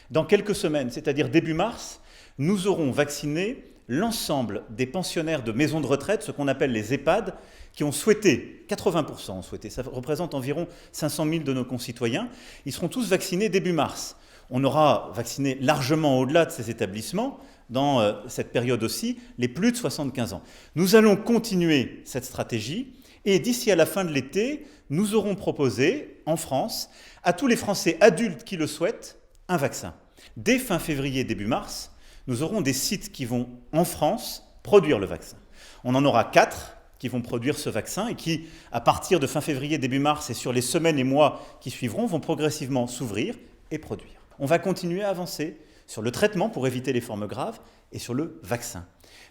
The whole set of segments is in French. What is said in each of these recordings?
Dans quelques semaines, c'est-à-dire début mars, nous aurons vacciné l'ensemble des pensionnaires de maisons de retraite, ce qu'on appelle les EHPAD, qui ont souhaité, 80% ont souhaité, ça représente environ 500 000 de nos concitoyens, ils seront tous vaccinés début mars. On aura vacciné largement au-delà de ces établissements, dans cette période aussi, les plus de 75 ans. Nous allons continuer cette stratégie et d'ici à la fin de l'été, nous aurons proposé, en France, à tous les Français adultes qui le souhaitent, un vaccin. Dès fin février, début mars, nous aurons des sites qui vont, en France, produire le vaccin. On en aura 4 qui vont produire ce vaccin et qui, à partir de fin février, début mars et sur les semaines et mois qui suivront, vont progressivement s'ouvrir et produire. On va continuer à avancer sur le traitement pour éviter les formes graves et sur le vaccin.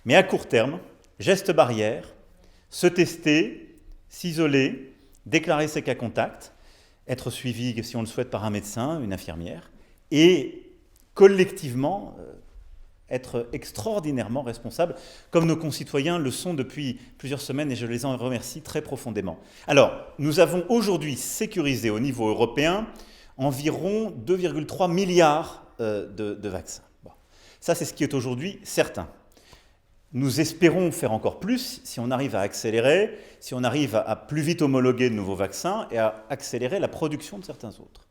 Mais à court terme, gestes barrières, se tester, s'isoler, déclarer ses cas contacts, être suivi, si on le souhaite, par un médecin, une infirmière, et collectivement être extraordinairement responsables, comme nos concitoyens le sont depuis plusieurs semaines, et je les en remercie très profondément. Alors, nous avons aujourd'hui sécurisé au niveau européen environ 2,3 milliards de vaccins. Bon. Ça, c'est ce qui est aujourd'hui certain. Nous espérons faire encore plus si on arrive à accélérer, si on arrive à plus vite homologuer de nouveaux vaccins et à accélérer la production de certains autres.